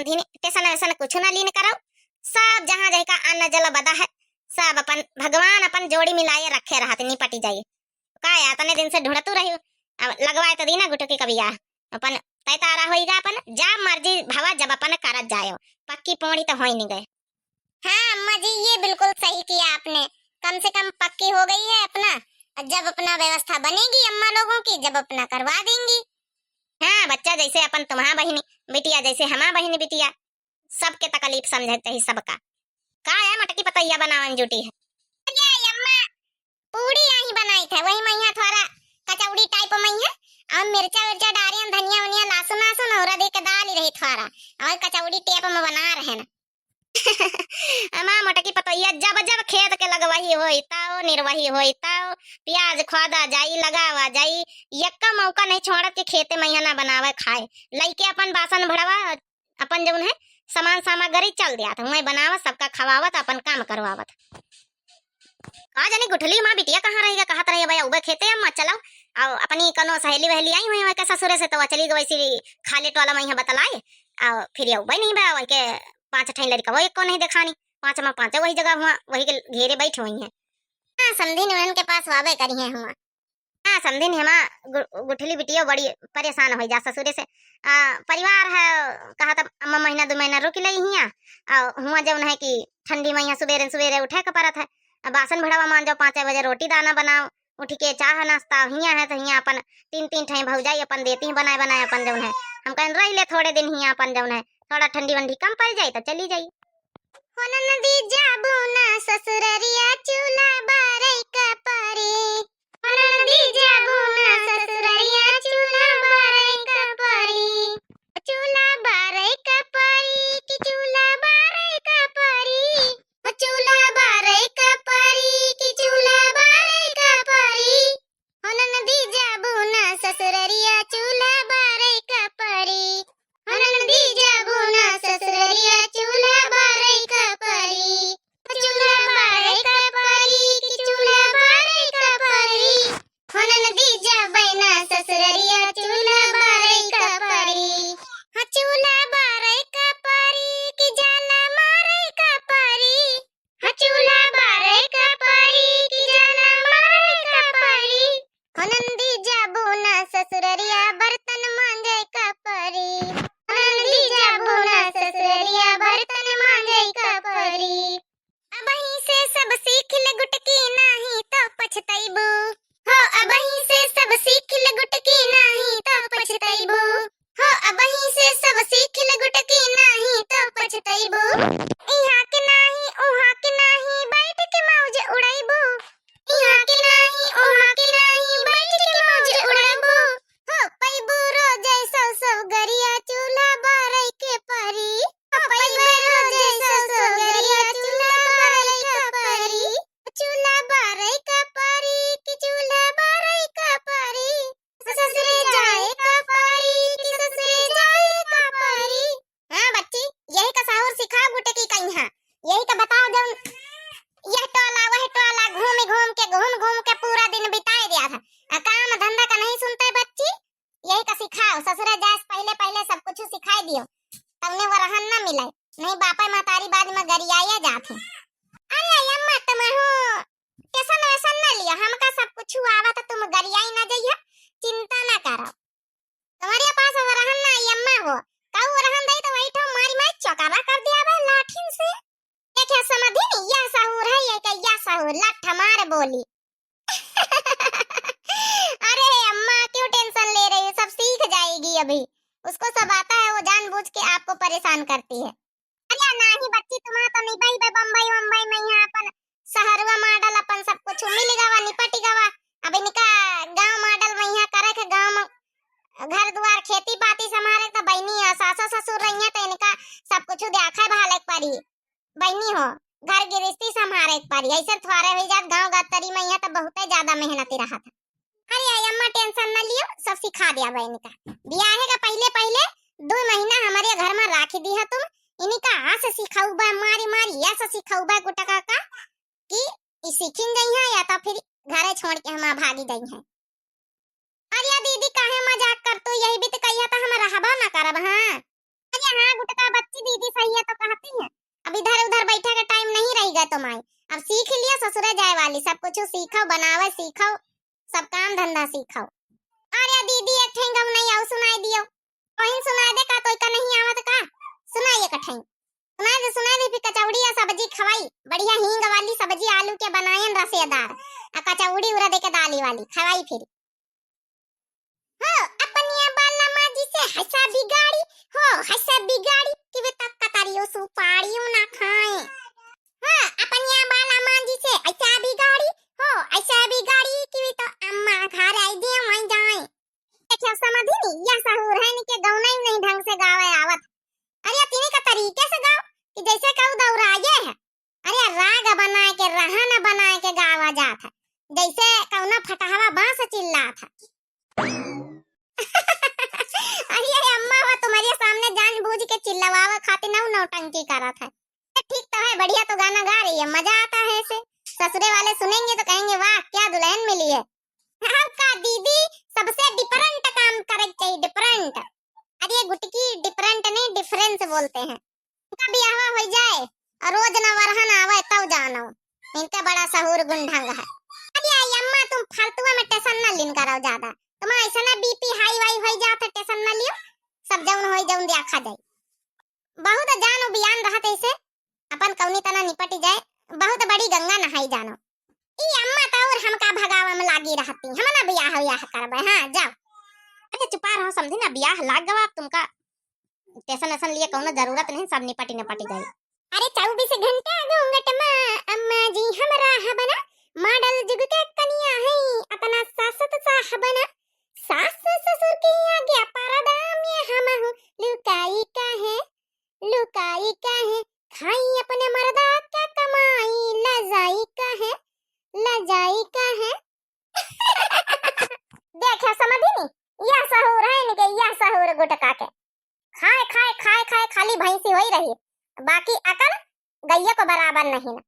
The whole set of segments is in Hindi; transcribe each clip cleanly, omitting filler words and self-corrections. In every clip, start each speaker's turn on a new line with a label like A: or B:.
A: समझी टेसन वैसन कुछ ना लीन करो। सब जहाँ जाए का अन्न जल बदा है, सब अपन भगवान अपन जोड़ी मिलाए रखे रहते निपटी जाइए का यातने दिन से ढूंढतू रही। अब लगवाए तो दीना गुटकी कबिया अपन तय तारा होइगा अपन जब मर्जी भवा जब अपन करत जायो, पक्की पोड़ी तो हो ही नहीं गए। हाँ अम्मा जी ये बिल्कुल सही किया आपने, कम से कम पक्की हो गई है अपना। जब अपना व्यवस्था बनेगी अम्मा लोगों की जब अपना करवा देंगी। हाँ बच्चा जैसे अपन तुम्हारा बहिनी बिटिया जैसे हमारा बहिनी बिटिया, सबके तकलीफ समझते ही सबका का है। मटकी पतैया बनावन जुटी है। अरे अम्मा पूड़ी यही बनाई थे, वही मैया थोड़ा कचौड़ी टाइप मैया और मिर्चा विर्चा डारियन धनिया वनिया लहसुन लहसुन और दे के डाल ही रही थोड़ा और कचौड़ी टेप में बना रहे ना। अमा मटकी पतैया जब जब खेत के लगवाही होई ताओ निर्वही होई ताओ प्याज खोदा जाई लगावा जाई, यक्का मौका नहीं छोड़त के खेते मैया ना बनावे खाए लइके अपन बासन भड़वा अपन जौन है सामान सामग्री चल दिया था मैं बनावत सबका खवावत अपन काम करवावत। आ जानी गुठली मां बिटिया कहां रहेगा कहत रही भैया उबे खेते अम्मा चलो और अपनी कनो सहेली वहेली आई हुई के ससुरे से तो चली गई वैसी खालेट वाला मैया बतलाए और फिर ये उबे नहीं बा के 5 ठे लड़का वो एक को नहीं दिखानी 5 में 5 वही जगह हुआ वही के घेरे बैठ हुई है। हां समझिन उनके पास वावे करी है हुआ। हां समझिन हमा गुठली बिटिया बड़ी परेशान हो जा ससुरे से परिवार है कहा था अम्मा महीना 2 महीना रुक लई हिया और हुआ जब है कि ठंडी मैया सवेरे सवेरे उठे के परत है बासन भड़ावा मान जाओ 5 बजे रोटी दाना बनाओ उठ के चाह नाश्ता हिया है तो हिया अपन 3 ठे भौजाई अपन देती ही बनाए बनाए अपन जौन है हम कहीं रह ले थोड़े दिन हिया अपन जौन है थोड़ा ठंडी वंडी कम पड़ जाए तो चली जाई। हो नदी जाबू ना ससुररिया चूल्हा बारे का पारे, हो नदी जाबू ना ससुररिया चूल्हा बारे का पारे, चूल्हा बारे का पारी कि चूल्हा बारे का पारी, चूल्हा बारे का पारी कि चूल्हा बारे का पारी, हो नदी जाबू ना ससुररिया चूल्हा बारे का पारी, हो नदी जाबू ना ससुररिया चूल्हा बारे का पारी, चूल्हा बारे का पारी कि चूल्हा बारे का पारी, हो नदी जाबे ना ससुररिया चूल्हा बारे का पारी, हाँ चूल्हा बारे का पारी कि जाला मारे का पारी, हाँ चूल्हा बारे का पारी कि जाला मारे का पारी, हो नदी जाबू ना ससुररिया बर्तन मांजे का पारी, हो नदी जाबू ना ससुररिया बर्तन मांजे का पारी, अब ही से सब सीख ले गुटकी नहीं तो पछतैबू, हो अब ही से सब सीख ले गुटकी नहीं तो पछतैबू, हो अब ही से सब सीख ले गुटकी नहीं तो पछतैबू, इहां के नहीं उहां के नहीं बैठ के मौज उड़ैबू, इहां के नहीं उहां के नहीं बैठ के मौज उड़ैबू, हो पैबू रोजे सौ गरिया चूल्हा बारे के पारी, हो पैबू रोजे सौ गरिया चूल्हा बारे का पारी, चूल्हा बारे का पारी कि चूल्हा बारे का पारी, ससुरे जाए का पारी कि ससुरे जाए का पारी। हां बच्ची यही का साहुर सिखाओ गुटकी कहीं हां यही का बताओ जब यह टोला वह टोला घूम के पूरा दिन बिताए दिया था काम धंधा का नहीं सुनते बच्ची, यही का सिखाओ ससुरे जाए पहले पहले सब कुछ सिखाई दियो तब वो रहन ना मिले नहीं बापा महतारी बाद में गरियाया जाते। अरे अम्मा तुम हो टेंशन वैसन ना लिया हमका सब कुछ आवा तो तुम गरियाई ना जाइए चिंता ना करो तुम्हारे पास वो रहन ना अम्मा हो काऊ रहन दे तो वही ठो मारी मारी चौकावा कर दिया बे लाठीन से क्या समझी नहीं यह सहूर है ये क्या यह सहूर लठ मार बोली। अरे अम्मा क्यों टेंशन ले रही है सब सीख जाएगी अभी उसको सब आता है वो जानबूझ के आपको परेशान करती है। अरे नहीं बच्ची तुम्हारा तो निभाई बे बम्बई वम्बई में यहाँ अपन शहरवा मॉडल अपन सब कुछ मिल गवा निपटी गवा अब इनका गांव मॉडल में यहाँ करे के गांव में घर द्वार खेती बाती संभाले तो बहनी है सासा ससुर रही है तो इनका सब कुछ देखा भाले पारी बहनी हो घर गृहस्थी संभाले पारी ऐसे थोड़े हो जात गांव गतरी में यहाँ तो बहुत ज्यादा मेहनती रहा था। अरे अम्मा टेंशन ना लियो सब सिखा दिया बहन का ब्याह का पहले 2 महीना हमारे घर में राखी दी है तुम इनका आस सिखाऊ बा मारी मारी ऐसा सिखाऊ बा गुटका का कि सीखिन गई है या तो फिर घरे छोड़ के हम भागी गई है। अरे दीदी काहे मजाक कर तू यही भी तो कहिया था हम रहबा ना करब। हां अरे हां गुटका बच्ची कुछ सीखो, बनावे सीखो, सब काम धंधा सीखो। अरे दीदी एक ठेंगा नहीं आऊ सुनाई दियो। कहीं सुनाई दे का तो का नहीं आवत का? सुनाइए कठई। सुनाई दे फिर कचौड़ी या सब्जी खवाई। बढ़िया हींग वाली सब्जी आलू के बनायन रसेदार। आ कचौड़ी उड़ा दे के दाली वाली खवाई फिर। हो अपनिया बाला माजी से हंसा बिगाड़ी। हो हंसा बिगाड़ी कि वे तक कतारियो सुपारियो ना खाए। हां अपनिया बाला माजी से ऐसा बिगाड़ी। हो ऐसा बिगाड़ी कि वे तो अम्मा घर आई दे वहीं जाए। क्या समझी नहीं या सहूर है नहीं के गौना ही नहीं ढंग से गावे आवत। अरे तीने का तरीके से गाओ कि जैसे कहू दौड़ाए है। अरे राग बनाए के रहन बनाए के गावा जात है जैसे कौना फटहवा बांस चिल्लात है। अरे अम्मा वो तुम्हारे सामने जानबूझ के चिल्लावा खातिर नौटंकी करत है। ठीक तो है, बढ़िया तो गाना गा रही है, मजा आता है ऐसे। ससुरे वाले सुनेंगे तो कहेंगे वाह क्या दुल्हन मिली है। आपका दीदी सबसे डिफरेंट काम करे चाहिए, डिफरेंट। अरे गुटकी डिफरेंट नहीं डिफरेंस बोलते हैं। इनका ब्याह हो जाए और रोज न वरहन आवे तब जानो। इनका बड़ा सहूर गुंढंग है। अरे अम्मा तुम फालतू में टेंशन न लिन कराओ ज्यादा। तुम ऐसा ना बीपी हाई वाई हो जात टेंशन न लियो। सब जौन होई जौन देखा जाए। बहुत जानो बयान रहत ऐसे अपन कौनी तना निपट जाए। बहुत बड़ी गंगा नहाई जानो। ई अम्मा तो और हमका भगावा में लागी रहती। हम ना ब्याह करबे। हां जाओ। अरे चुपा रहो समझी ना, ब्याह लाग गवा तुमका टेंशन लिए कोनो जरूरत नहीं, सब निपटी जाए। अरे 24 घंटा घूंघट में अम्मा जी हमरा हबना मॉडल जुग के कनिया है अपना सासत साहबना। सास ससुर की आज्ञा परदा में हम हूं लुकाई का है खाई अपने मर्दा क्या कमाई लजाई का है। देखा समझी नहीं या सहूर है नहीं के या सहूर गुटका के खाए खाली भैंसी होई रही, बाकी अकल गैया को बराबर नहीं ना।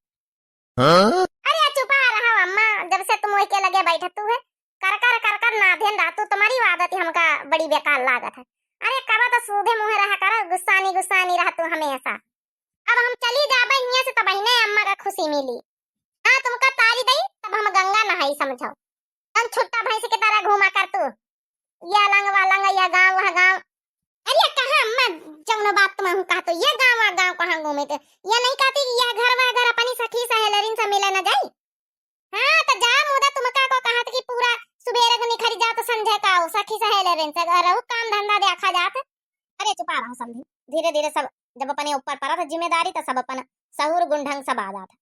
A: हाँ? अरे चुपा रहा अम्मा, जब से तुम के लगे बैठे तू है कर नाधेन रातू तुम्हारी आदत हमका बड़ी बेकार लागत है। अरे कबा तो सूधे मुंह रहा कर, गुस्सा नहीं रहा तू हमेशा। अब हम चली जाबे हिया से तब ही अम्मा का खुशी मिली। हां तुमका तारी दई तब हम गंगा नहाई समझो। हम छुट्टा भैंस की तरह घूमा कर तू या लंग या गांव वह गांव। अरे कहां अम्मा जौन बात तुम कहता तो ये गांव कहां घूमे थे। ये नहीं कहती कि यह घर अपनी सखी सहेलरिन से मिले न जाई। हां तो जा मुदा तुमका को कहत कि पूरा सुबेरे को निखरी जा तो संध्या का सखी सहेलरिन से रहू काम धंधा देखा जात। अरे चुपा रहो समझी। धीरे सब जब अपने ऊपर पड़ा था जिम्मेदारी तो सब अपन सहूर गुंढंग सब आ जाता।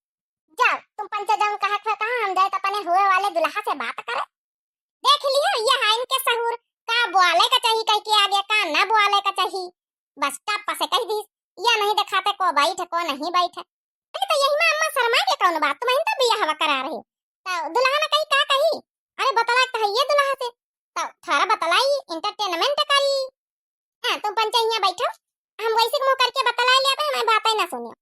A: जा तुम पंचजन कहत है कहां हम जाए तो अपने हुए वाले दुल्हा से बात करे। देख लियो ये है इनके सहूर का बोले का चाहिए कह के आगे का ना बोले का चाहिए। बस टप से कह दी या नहीं दिखाते को बैठे को नहीं बैठे। अरे तो यही में अम्मा शर्मा के कौन बात तुम तो बियाह हवा करा रहे तो दुल्हा ने कही का कही। अरे बतला तो है ये दुल्हा से तो थारा बतलाई एंटरटेनमेंट करी। हां तुम पंचा यहाँ बैठो हम वैसे मुंह करके बतला लिया हमें बातें ना सुनियो।